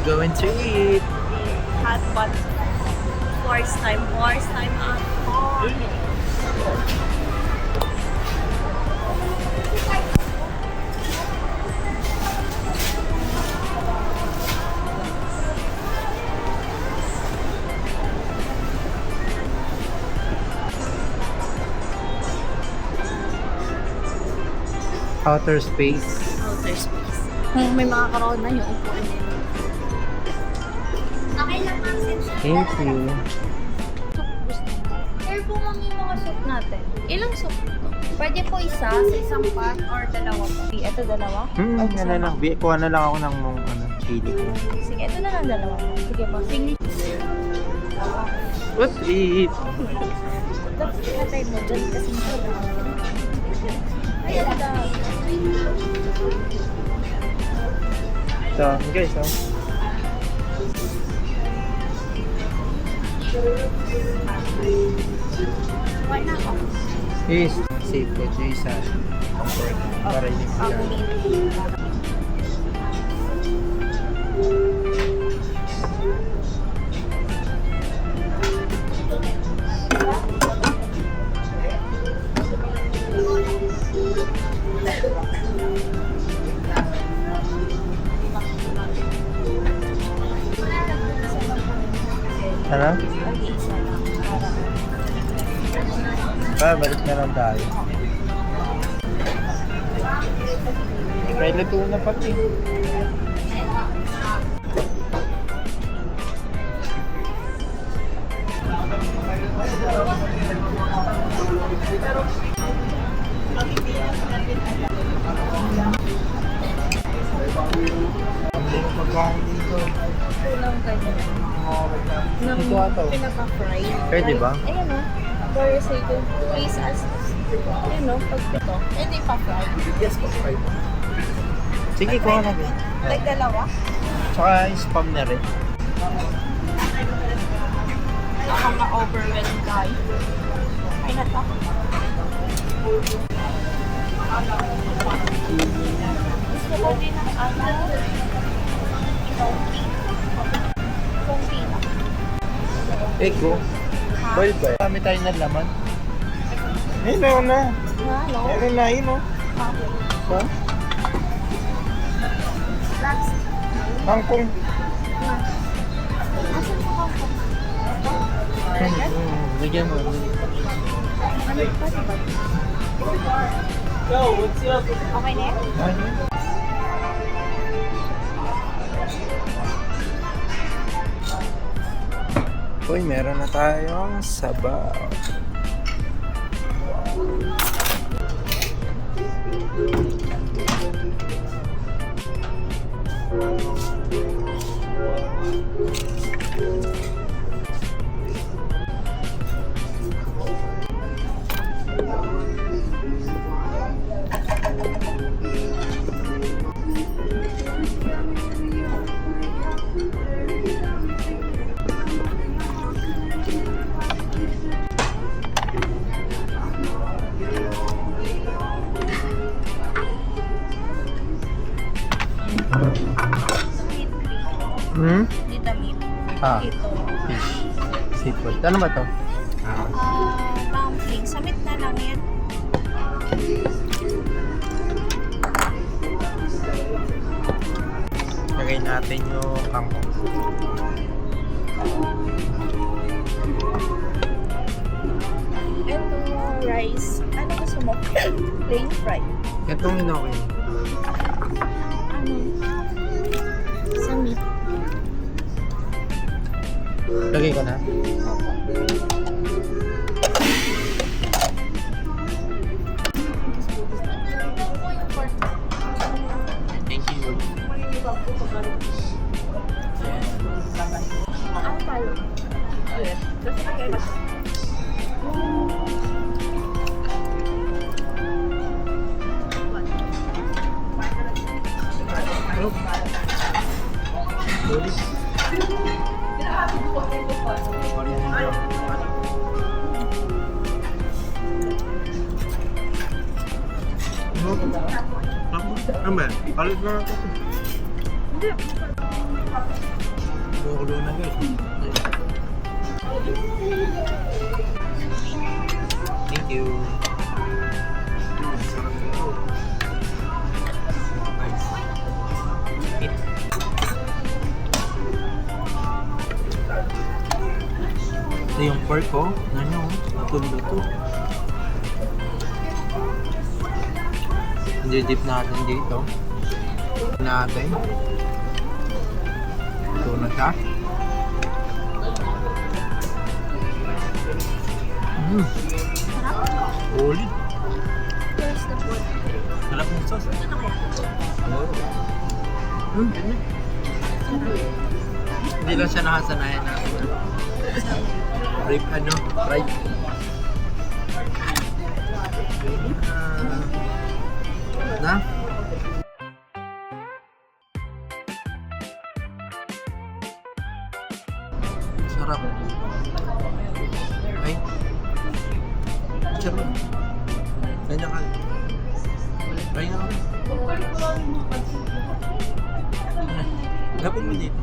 going to eat. Hot pot. First time at home. Outer space. Outer space. May mga karoon na yung upuan nila. Okay lang ang sense. Thank you. Soup gusto mo. Share po ma'am yung mga soup natin. Ilang soup to? Pwede po isa sa isang pot or dalawa po. Ito dalawa? Or Yan na lang. Kuha na lang ako ng chili ko. Sige, ito na lang dalawa po. Sige po. Signature. Let's eat. Tapos pinatay mo dyan kasi ayan na. So, guys, Wala ako. is safe food yung isa. Comfort. Para hindi siya. Ano? Balik na lang tayo. Kaya luto na pati. Pagkain dito. Kulang kayo. Ito ato. Pinaka-fry. Pwede ba? Ayan o. Where is it? Please ask. Ayan o. Pag ito. Pwede pa-fry. Yes, pa-fry. Sige, kuha na din. Like dalawa? Tsaka spam na rin. Ako ma-overwhelmed tayo. Ay na to. Gusto ko din ng konti lang. Ego. Boiled ba? Kami tayo ng laman. Eh, meron na. Ano? Meron na yun, oh. Okay. So, That's... kangkong. Asan mo ka po? Bigyan mo. Ano pa diba? Yo, what's up? Okay na yan? Ano? Uy, meron na tayong sabaw. Dito meat. Ah, Ito. fish. Seafood. Ano ba to? Dumpling. Samit na lang yan. Lagay natin yung kangkong. Ito, rice. Ano gusto mo? Plain fried. Itong inokin. Ano? Sa meat. Lagay ko na. Thank you. Ano tayo? Kasi nagkaiba siya. Ano ba? Palit na ako. Hindi. Kukulo na guys. Thank you. Sarap ito. Nice. Eat. Ito yung pork ko. Ano? Natundo to. Dip natin dito. Natin. Ito na siya. Ulit. Where's the food? Sarap ng sauce. Ito kaya? Hindi lang siya nakasanayan na rib ano? Fried. Na? Sarap. Ay. Sarap. Kanya ka. Ay nga. Gapin mo dito.